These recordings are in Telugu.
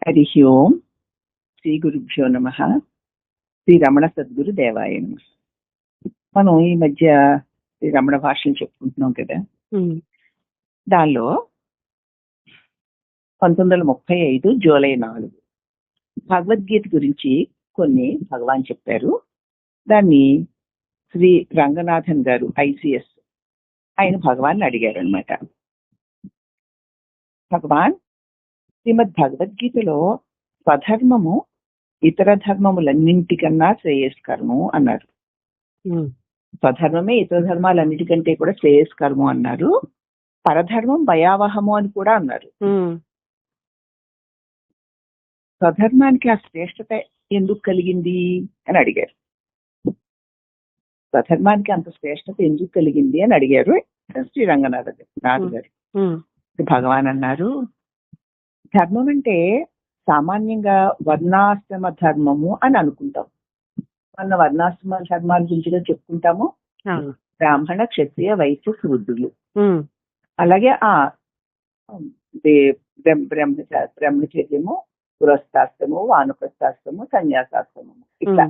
హరి ఓం. శ్రీ గురుభ్యో నమః. శ్రీ రమణ సద్గురు దేవాయ నమః. మనం ఈ మధ్య శ్రీ రమణ భాషను చెప్పుకుంటున్నాం కదా. దానిలో 1935 జూలై 4 భగవద్గీత గురించి కొన్ని భగవాన్ చెప్పారు. దాన్ని శ్రీ రంగనాథన్ గారు ఐసిఎస్ ఆయన భగవాన్ అడిగారు అనమాట. భగవాన్, శ్రీమద్ భగవద్గీతలో స్వధర్మము ఇతర ధర్మములన్నింటికన్నా శ్రేయస్కరము అన్నారు. స్వధర్మమే ఇతర ధర్మాలన్నిటికంటే కూడా శ్రేయస్కరము అన్నారు. పరధర్మం భయావహము అని కూడా అన్నారు. స్వధర్మానికి ఆ శ్రేష్టత ఎందుకు కలిగింది అని అడిగారు. స్వధర్మానికి అంత శ్రేష్టత ఎందుకు కలిగింది అని అడిగారు శ్రీ రంగనాథ్ గారు. భగవాన్ అన్నారు, ధర్మం అంటే సామాన్యంగా వర్ణాశ్రమ ధర్మము అని అనుకుంటాం. మన వర్ణాశ్రమ ధర్మాల గురించి చెప్పుకుంటాము. బ్రాహ్మణ, క్షత్రియ, వైశ్య, శూద్రులు. అలాగే బ్రహ్మచర్యము, గృహస్థాశ్రము, వానప్రస్థాశ్రము, సన్యాసాశ్రమము, ఇట్లా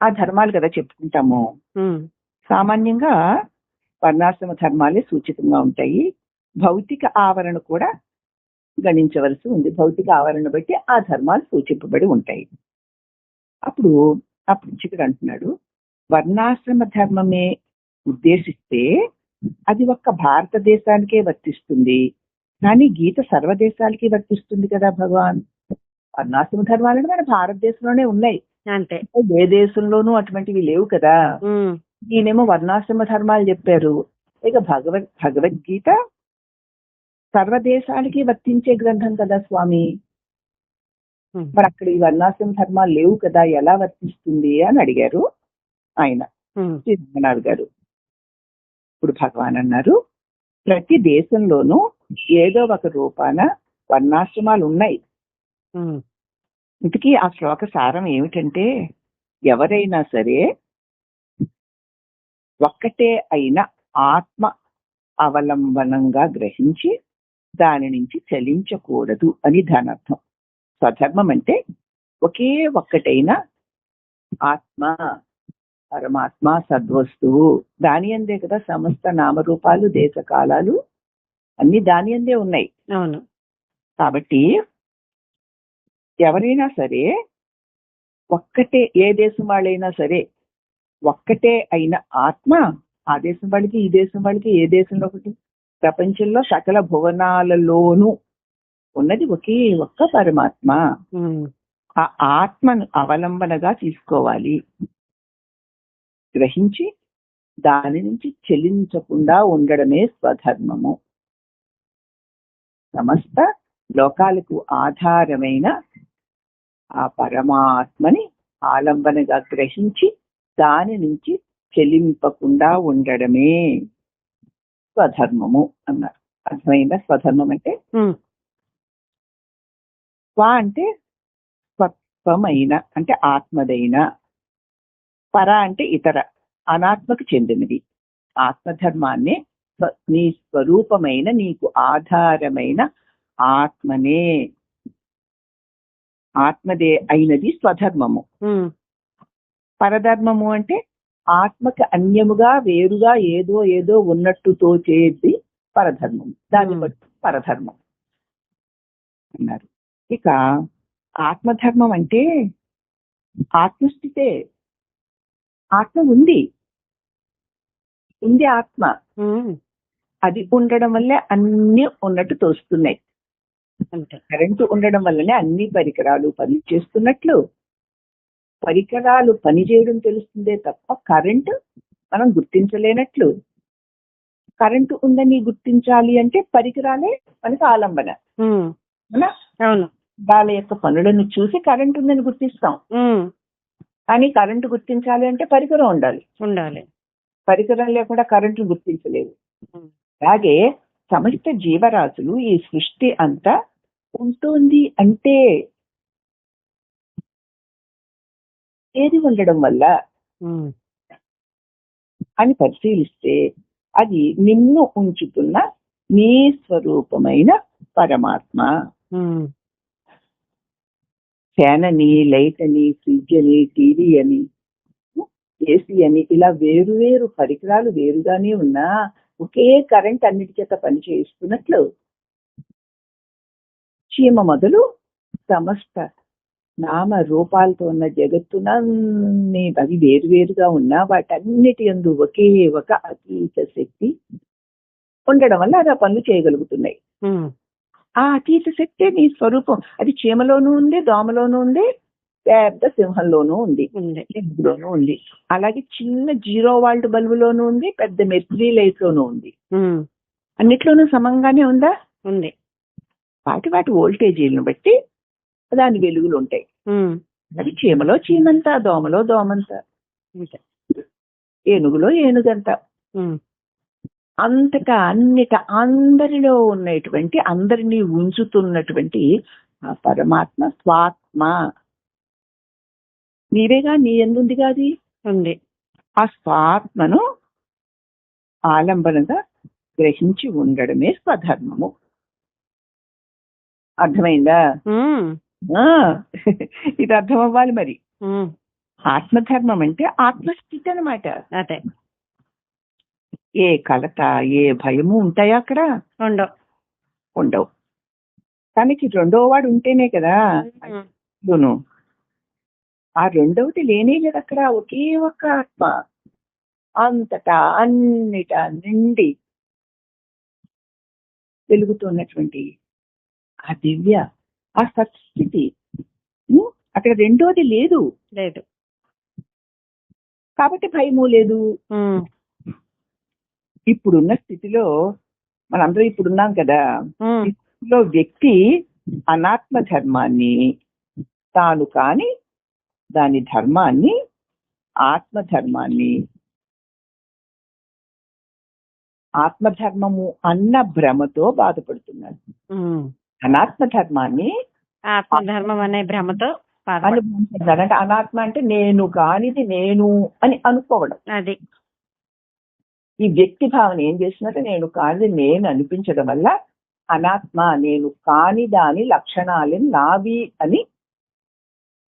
ఆ ధర్మాలు కదా చెప్పుకుంటాము. సామాన్యంగా వర్ణాశ్రమ ధర్మాలే సూచితంగా ఉంటాయి. భౌతిక ఆవరణ కూడా గణించవలసి ఉంది. భౌతిక ఆవరణ బట్టి ఆ ధర్మాలు సూచింపబడి ఉంటాయి. అప్పుడు ఆ పుంచికుడు అంటున్నాడు, వర్ణాశ్రమ ధర్మమే ఉద్దేశిస్తే అది ఒక్క భారతదేశానికే వర్తిస్తుంది, కానీ గీత సర్వదేశాలకి వర్తిస్తుంది కదా భగవాన్. వర్ణాశ్రమ ధర్మాలను మన భారతదేశంలోనే ఉన్నాయి, అంటే ఏ దేశంలోనూ అటువంటివి లేవు కదా. ఈయనేమో వర్ణాశ్రమ ధర్మాలు చెప్పారు. ఇక భగవద్గీత సర్వదేశాలకి వర్తించే గ్రంథం కదా స్వామి. మరి అక్కడ ఈ వర్ణాశ్రమ ధర్మాలు లేవు కదా, ఎలా వర్తిస్తుంది అని అడిగారు ఆయన శ్రీ రంగనాథ్ గారు. ఇప్పుడు భగవాన్ అన్నారు, ప్రతి దేశంలోనూ ఏదో ఒక రూపాన వర్ణాశ్రమాలు ఉన్నాయి. ఇంతకీ ఆ శ్లోక సారం ఏమిటంటే, ఎవరైనా సరే ఒక్కటే అయిన ఆత్మ అవలంబనంగా గ్రహించి దాని నుంచి చలించకూడదు అని దాని అర్థం. స్వధర్మం అంటే ఒకే ఒక్కటైన ఆత్మ, పరమాత్మ, సద్వస్తువు. దాని అందే కదా సమస్త నామరూపాలు, దేశ కాలాలు అన్ని దాని అందే ఉన్నాయి. అవును. కాబట్టి ఎవరైనా సరే ఒక్కటే, ఏ దేశం వాళ్ళైనా సరే ఒక్కటే అయిన ఆత్మ, ఆ దేశం వాళ్ళకి ఈ దేశం వాళ్ళకి ఏ దేశంలో ఒకటి, ప్రపంచంలో సకల భువనాలలోనూ ఉన్నది ఒకే ఒక్క పరమాత్మ. ఆ ఆత్మను అవలంబనగా తీసుకోవాలి, గ్రహించి దాని నుంచి చెలించకుండా ఉండడమే స్వధర్మము. సమస్త లోకాలకు ఆధారమైన ఆ పరమాత్మని ఆలంబనగా గ్రహించి దాని నుంచి చెలింపకుండా ఉండడమే స్వధర్మము అన్నారు. అర్థమైందా? స్వధర్మం అంటే స్వ అంటే స్వత్వమైన, అంటే ఆత్మదైన. పర అంటే ఇతర, అనాత్మకు చెందినది. ఆత్మధర్మాన్ని నీ స్వరూపమైన, నీకు ఆధారమైన ఆత్మనే, ఆత్మదే అయినది స్వధర్మము. పరధర్మము అంటే ఆత్మకి అన్యముగా వేరుగా ఏదో ఏదో ఉన్నట్టు తోచేది పరధర్మం. దాన్ని బట్టి పరధర్మం అన్నారు. ఇక ఆత్మధర్మం అంటే ఆత్మస్థితే. ఆత్మ ఉంది ఆత్మ. అది ఉండడం వల్లే అన్ని ఉన్నట్టు తోస్తున్నాయి. కరెంటు ఉండడం వల్లనే అన్ని పరికరాలు పనిచేస్తున్నట్లు, పరికరాలు పనిచేయడం తెలుస్తుందే తప్ప కరెంటు మనం గుర్తించలేనట్లు. కరెంటు ఉందని గుర్తించాలి అంటే పరికరాలే మనకు ఆలంబన. వాళ్ళ యొక్క పనులను చూసి కరెంటు ఉందని గుర్తిస్తాం. కానీ కరెంటు గుర్తించాలి అంటే పరికరం ఉండాలి. పరికరం లేకుండా కరెంటు గుర్తించలేదు. అలాగే సమస్త జీవరాశులు, ఈ సృష్టి అంతా ఉంటుంది అంటే ఏది ఉండడం వల్ల అని పరిశీలిస్తే అది నిన్ను ఉంచుతున్న నీ స్వరూపమైన పరమాత్మ. ఫ్యాన్ అని, లైట్ అని, ఫ్రిడ్జ్ అని, టీవీ అని, ఏసీ అని, ఇలా వేరు వేరు పరికరాలు వేరుగానే ఉన్నా ఒకే కరెంట్ అన్నిటి చేత పని చేయిస్తున్నట్లు చీమ మొదలు సమస్త నామ రూపాలతో ఉన్న జగత్తునన్ని అవి వేరువేరుగా ఉన్నా వాటన్నిటి యందు ఒకే ఒక అతీత శక్తి ఉండడం వల్ల అది ఆ పనులు చేయగలుగుతున్నాయి. ఆ అతీత శక్తే నీ స్వరూపం. అది చీమలోనూ ఉంది, దోమలోనూ ఉంది, పెద్ద సింహంలోనూ ఉంది, ఇందులోనూ ఉంది. అలాగే చిన్న 0 వాల్ట్ బల్బులోనూ ఉంది, పెద్ద మెర్క్యూరీ లైట్ లోనూ ఉంది. అన్నిట్లోనూ సమంగానే ఉందా? ఉంది. వాటి వాటి వోల్టేజీలను బట్టి దాని వెలుగులు ఉంటాయి. అది చీమలో చీమంతా, దోమలో దోమంతా, ఏనుగులో ఏనుగంతా. అంతటా అన్నిట అందరిలో ఉన్నటువంటి, అందరినీ ఉంచుతున్నటువంటి ఆ పరమాత్మ స్వాత్మ నీవేగా, నీ ఎందుందిగా అది ఉంది. ఆ స్వాత్మను ఆలంబనగా గ్రహించి ఉండడమే స్వధర్మము. అర్థమైందా? ఇది అర్థం అవ్వాలి మరి. ఆత్మధర్మం అంటే ఆత్మస్థితి అన్నమాట. అదే. ఏ కలత, ఏ భయము ఉంటాయా అక్కడ? ఉండవు. తనకి రెండో వాడు ఉంటేనే కదా. ఆ రెండవది లేనే లేదు అక్కడ. ఒకే ఒక్క ఆత్మ అంతటా అన్నిట నిండి వెలుగుతున్నటువంటి ఆ దివ్య, ఆ సత్స్థితి. అక్కడ రెండోది లేదు. కాబట్టి భయము లేదు. ఇప్పుడున్న స్థితిలో మనందరూ ఇప్పుడున్నాం కదా, లో వ్యక్తి అనాత్మ ధర్మాన్ని తాను కాని దాని ధర్మాన్ని, ఆత్మధర్మాన్ని, ఆత్మధర్మము అన్న భ్రమతో బాధపడుతున్నాడు. అనాత్మ ధర్మాన్ని ఆత్మధర్మం అనే భ్రమతో అనుభవించాడు. అంటే అనాత్మ అంటే నేను కానిది నేను అని అనుకోవడం. అది ఈ వ్యక్తి భావన ఏం చేసినట్టు నేను కానిది నేను అనిపించడం వల్ల అనాత్మ, నేను కాని దాని లక్షణాలు నావి అని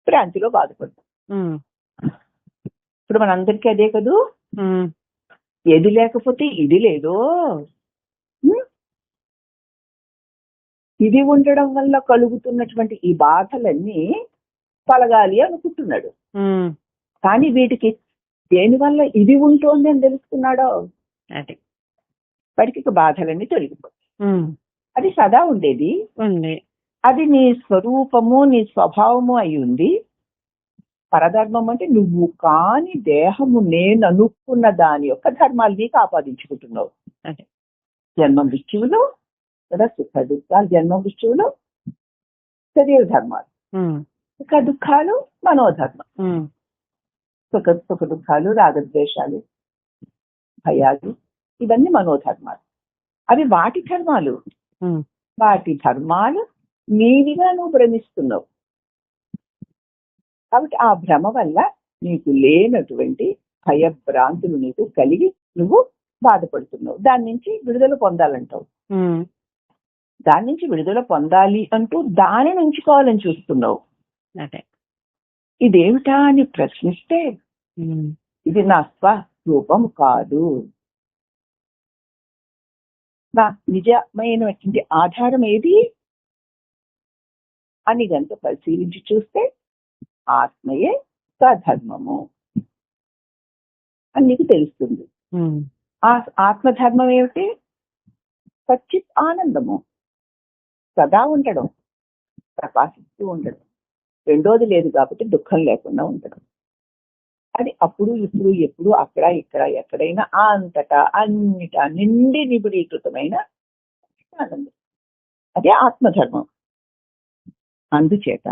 భ్రాంతిలో బాధపడతాం. ఇప్పుడు మనందరికీ అదే కదూ. ఏది లేకపోతే ఇది లేదో, ఇది ఉండడం వల్ల కలుగుతున్నటువంటి ఈ బాధలన్నీ తొలగాలి అనుకుంటున్నాడు. కానీ వీటికి దేనివల్ల ఇది ఉంటుంది అని తెలుసుకున్నాడో వాడికి బాధలన్నీ తొలగిపోతాయి. అది సదా ఉండేది, అది నీ స్వరూపము, నీ స్వభావము అయి ఉంది. పరధర్మం అంటే నువ్వు కాని దేహము నేను అనుకున్న దాని యొక్క ధర్మాలు నీకు ఆపాదించుకుంటున్నావు. జన్మ మృత్యువులు కదా, సుఖ దుఃఖాలు. జన్మ మృత్యువులు శరీర ధర్మాలు, సుఖ దుఃఖాలు మనోధర్మం. సుఖ దుఃఖాలు, రాగద్వేషాలు, భయాలు, ఇవన్నీ మనోధర్మాలు. అవి వాటి ధర్మాలు. వాటి ధర్మాలు నీవిగా నువ్వు భ్రమిస్తున్నావు. కాబట్టి ఆ భ్రమ వల్ల నీకు లేనటువంటి భయభ్రాంతులు నీకు కలిగి నువ్వు బాధపడుతున్నావు. దాని నుంచి విడుదల పొందాలంటావు. దాని నుంచి విడుదల పొందాలి అంటూ దానిని ఉంచుకోవాలని చూస్తున్నావు. ఇదేమిటా అని ప్రశ్నిస్తే ఇది నా స్వరూపం కాదు. నా నిజమైనటువంటి ఆధారం ఏది అని గంట పరిశీలించి చూస్తే ఆత్మయే స్వధర్మము అని నీకు తెలుస్తుంది. ఆ ఆత్మధర్మం ఏమిటి? సచ్చిత్ ఆనందము, సదా ఉండడం, ప్రకాశిస్తూ ఉండడం. రెండోది లేదు కాబట్టి దుఃఖం లేకుండా ఉండడం. అది అప్పుడు ఇప్పుడు ఎప్పుడు అక్కడ ఇక్కడ ఎక్కడైనా అంతటా అన్నిటా నిండి నిబిడీకృతమైన ఆనందం. అదే ఆత్మధర్మం. అందుచేత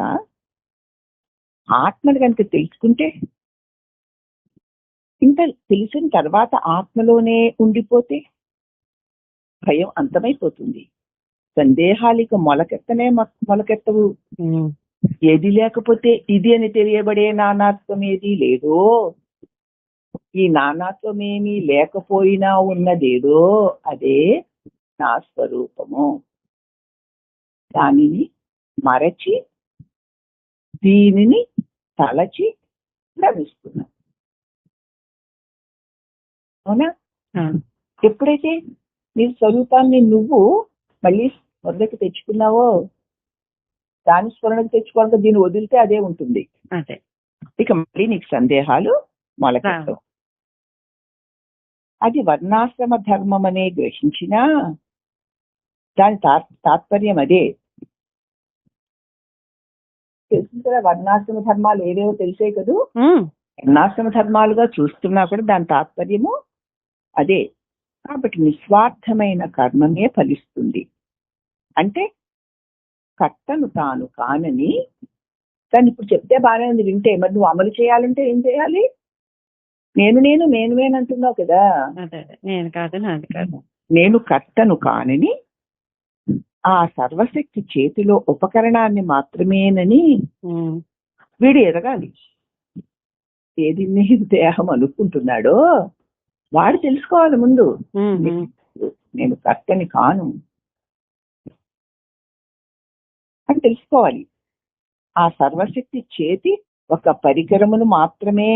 ఆత్మను కనుక తెలుసుకుంటే, ఇంత తెలిసిన తర్వాత ఆత్మలోనే ఉండిపోతే భయం అంతమైపోతుంది. సందేహాలిక మొలకెత్తవు. ఏది లేకపోతే ఇది అని తెలియబడే నానాత్వం ఏది లేదో, ఈ నానాత్వమేమీ లేకపోయినా ఉన్నదేదో అదే నా స్వరూపము. దానిని మరచి దీనిని తలచి భ్రమిస్తున్నావు. అవునా? ఎప్పుడైతే నీ స్వరూపాన్ని నువ్వు మళ్ళీ మొదలకి తెచ్చుకున్నావో, దాని స్మరణకు తెచ్చుకోవడానికి దీన్ని వదిలితే అదే ఉంటుంది. ఇక మళ్ళీ నీకు సందేహాలు మొలకెత్తవు. అది వర్ణాశ్రమ ధర్మం అనే గ్రహించినా దాని తాత్పర్యం అదే. తెలిసింది కదా, వర్ణాశ్రమ ధర్మాలు ఏవేవో తెలిసే కదూ. వర్ణాశ్రమ ధర్మాలుగా చూస్తున్నా కూడా దాని తాత్పర్యము అదే. కాబట్టి నిస్వార్థమైన కర్మమే ఫలిస్తుంది. అంటే కర్తను తాను కానని దాన్ని ఇప్పుడు చెప్తే బాగానే ఉంది వింటే, మరి నువ్వు అమలు చేయాలంటే ఏం చేయాలి? నేను అంటున్నావు కదా. నేను కాదు, నాది కాదు, నేను కర్తను కానని ఆ సర్వశక్తి చేతిలో ఉపకరణాన్ని మాత్రమేనని వీడు ఎరగాలి. ఏది దేహం అనుకుంటున్నాడో వాడు తెలుసుకోవాలి ముందు, నేను కర్తని కాను అని తెలుసుకోవాలి. ఆ సర్వశక్తి చేతి ఒక పరికరమును మాత్రమే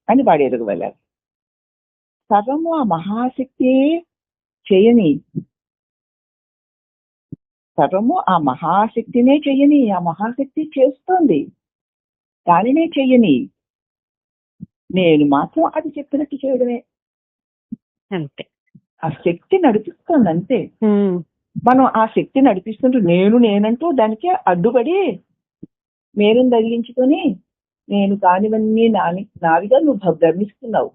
అని వాడు ఎరగవలాలి. సర్వము ఆ మహాశక్తి చేయని, సర్వము ఆ మహాశక్తినే చెయ్యని, ఆ మహాశక్తి చేస్తోంది, దానినే చెయ్యని. నేను మాత్రం అది చెప్పినట్టు చేయడమే అంతే. ఆ శక్తి నడిపిస్తోంది అంతే. మనం ఆ శక్తి నడిపిస్తుంటూ నేనంటూ దానికి అడ్డుపడి మేలును తగిలించుకొని నేను కానివన్నీ నావిగా నువ్వు భ్రమిస్తున్నావు.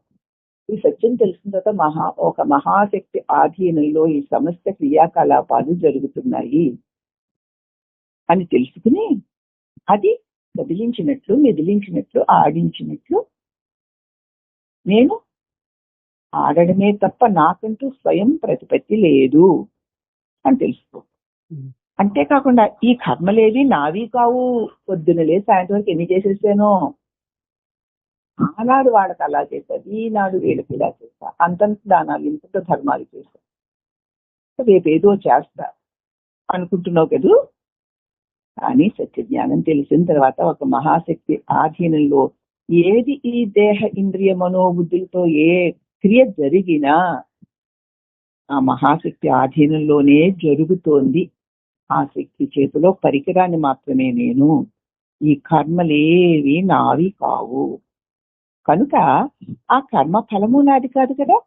ఈ సత్యం తెలిసిన తర్వాత ఒక మహాశక్తి ఆధీనంలో ఈ సమస్త క్రియాకలాపాలు జరుగుతున్నాయి అని తెలుసుకుని అది కదిలించినట్లు, మెదిలించినట్లు, ఆడించినట్లు నేను ఆడడమే తప్ప నాకంటూ స్వయం ప్రతిపత్తి లేదు అని తెలుసుకో. అంతేకాకుండా ఈ కర్మలేవి నావి కావు. పొద్దునలే సాయంత్రం వరకు ఎన్ని చేసేసానో, ఆనాడు వాళ్ళకి అలా చేశారు, ఈనాడు వీళ్ళకి ఇలా చేస్తా, అంతంత దానాలు ఇంత ధర్మాలు చేస్తా, రేపేదో చేస్తా అనుకుంటున్నావు కదూ. కానీ సత్య జ్ఞానం తెలిసిన తర్వాత ఒక మహాశక్తి ఆధీనంలో ఏది ఈ దేహ ఇంద్రియ మనోబుద్ధులతో ఏ క్రియ జరిగినా ఆ మహాశక్తి ఆధీనంలోనే జరుగుతోంది. ఆ శక్తి చేతిలో పరికరాన్ని మాత్రమే నేను, ఈ కర్మలేవి నావి కావు. కనుక ఆ కర్మ ఫలము నాది కాదు కదా.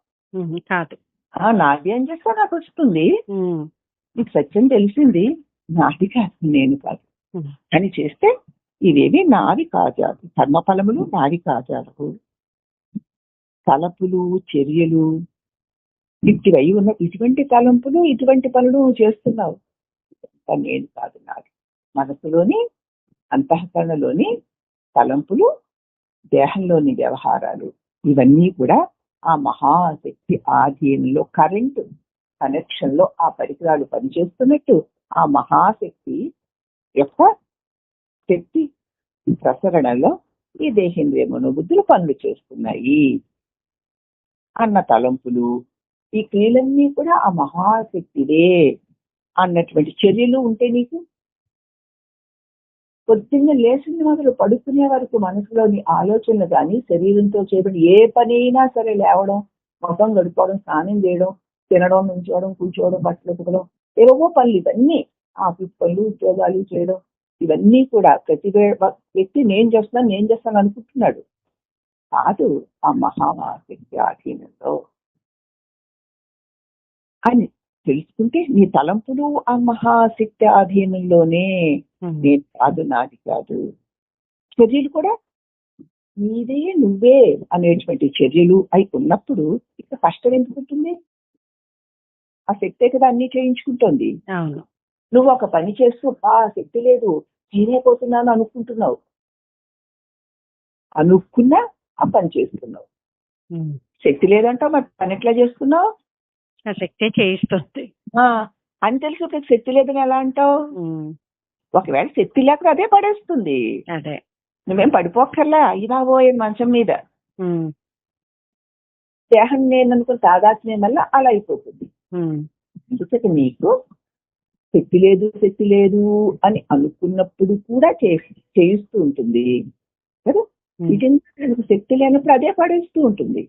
కాదు. నాది అని చేస్తా నాకు వస్తుంది. నీకు సత్యం తెలిసింది, నాది కాదు, నేను కాదు అని చేస్తే ఇవేవి నావి కాజాలు. కర్మ ఫలములు నావి కాజాలు. తలపులు, చర్యలు ఇటువై ఉన్న ఇటువంటి తలంపులు, ఇటువంటి పనులు చేస్తున్నావు, నేను కాదు, నాది. మనసులోని అంతఃకరణలోని తలంపులు, దేహంలోని వ్యవహారాలు ఇవన్నీ కూడా ఆ మహాశక్తి ఆధీనంలో కరెంటు కనెక్షన్ లో ఆ పరికరాలు పనిచేస్తున్నట్టు ఆ మహాశక్తి యొక్క శక్తి ప్రసరణలో ఈ దేహేంద్రియ మనోబుద్ధులు పనులు చేస్తున్నాయి అన్న తలంపులు, ఈ క్రియలన్నీ కూడా ఆ మహాశక్తిదే అన్నటువంటి చర్యలు ఉంటే నీకు పొద్దున్న లేచిన మొదలు పడుకునే వరకు మనసులోని ఆలోచనలు కానీ శరీరంతో చేయబడి ఏ పని అయినా సరే, లేవడం, మొత్తం గడుపుకోవడం, స్నానం చేయడం, తినడం, నుంచోవడం, కూర్చోవడం, బట్టలు ఉతకడం, ఏవో పనులు, ఇవన్నీ ఆఫీస్ పనులు, ఉద్యోగాలు చేయడం, ఇవన్నీ కూడా ప్రతి వ్యక్తి నేను చేస్తాను అనుకుంటున్నాడు. కాదు, ఆ మహాశక్తి ఆధీనంలో అని తెలుసుకుంటే నీ తలంపులు ఆ మహాశక్తి ఆధీనంలోనే, నేను కాదు, నాది కాదు. చర్యలు కూడా నీదే, నువ్వే అనేటువంటి చర్యలు అయి ఉన్నప్పుడు ఇక కష్టం ఎందుకు ఉంటుంది? ఆ శక్తే కదా అన్ని చేయించుకుంటోంది. నువ్వు ఒక పని చేస్తూ ఆ శక్తి లేదు, నేనేపోతున్నాను అనుకుంటున్నావు, అనుకున్నా ఆ పని చేస్తున్నావు. శక్తి లేదంటావు, మరి పని ఎట్లా చేస్తున్నావు? ఆ శక్తే చేయిస్తుంది అని తెలుసు. శక్తి లేదని ఎలా అంటావు? ఒకవేళ శక్తి లేక అదే పడేస్తుంది. అదే, నువ్వేం పడిపోక్కర్లా, అయిరాబోయే మంచం మీద. దేహం నేను అనుకుని తాదాత్మ్యం వల్ల అలా అయిపోతుంది. అందుకే నీకు శక్తి లేదు అని అనుకున్నప్పుడు కూడా చేయిస్తూ ఉంటుంది కదా. నిజంగా శక్తి లేనప్పుడు అదే పడేస్తూ ఉంటుంది.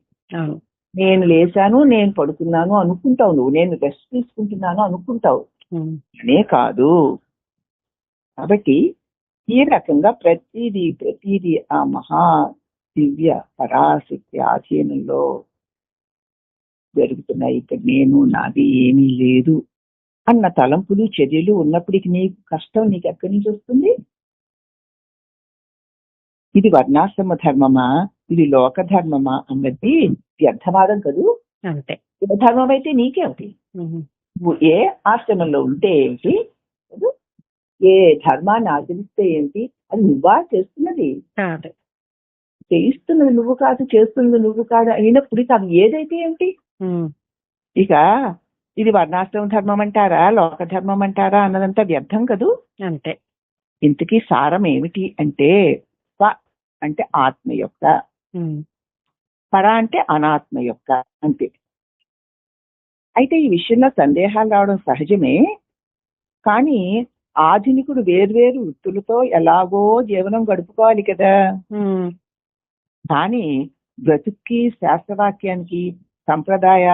నేను లేచాను, నేను పడుకున్నాను అనుకుంటావు నువ్వు, నేను రెస్ట్ తీసుకుంటున్నాను అనుకుంటావు, అనే కాదు. కాబట్టి ఈ రకంగా ప్రతిదీ ఆ మహా దివ్య పరాశక్తి ఆధీనంలో జరుగుతున్నాయి. ఇక్కడ నేను నాది ఏమీ లేదు అన్న తలంపులు చర్యలు ఉన్నప్పటికీ నీకు కష్టం నీకు ఎక్కడి నుంచి వస్తుంది? ఇది వర్ణాశ్రమ ధర్మమా, ఇది లోక ధర్మమా అన్నది వ్యర్థవాదం కదూ. అంతే. ధర్మం అయితే నీకేమిటి? నువ్వు ఏ ఆశ్రమంలో ఉంటే ఏంటి, ఏ ధర్మాన్ని ఆచరిస్తే ఏంటి, అది నువ్వా చేస్తున్నది? చేయిస్తున్నది నువ్వు కాదు, చేస్తున్నది నువ్వు కాదు అయినప్పుడు అది ఏదైతే ఏంటి? ఇక ఇది వర్ణాశ్రమ ధర్మం అంటారా, లోక ధర్మం అంటారా అన్నదంతా వ్యర్థం కదూ. అంతే. ఇంతకీ సారం ఏమిటి అంటే, స్వ అంటే ఆత్మ యొక్క, పర అంటే అనాత్మ యొక్క, అంతే. అయితే ఈ విషయంలో సందేహాలు రావడం సహజమే. కానీ ఆధునికుడు వేర్వేరు వృత్తులతో ఎలాగో జీవనం గడుపుకోవాలి కదా. కానీ బ్రతుక్కి శాస్త్రవాక్యానికి సంప్రదాయ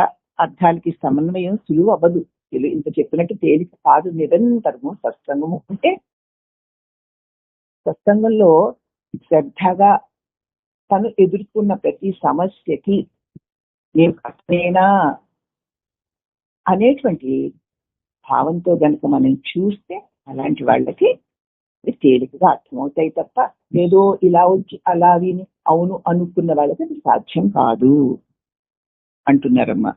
అర్థాలకి సమన్వయం సులువు అవ్వదు. ఇంత చెప్పినట్టు తేలిక కాదు. నిరంతరము సత్సంగము అంటే సత్సంగంలో శ్రద్ధగా తను ఎదుర్కొన్న ప్రతి సమస్యకి నేను కష్టమేనా అనేటువంటి భావంతో గనక మనం చూస్తే అలాంటి వాళ్ళకి తేలికగా అర్థమవుతాయి తప్ప ఏదో ఇలా వచ్చి అలా విని అవును అనుకున్న వాళ్ళకి అది సాధ్యం కాదు అంటున్నారమ్మా.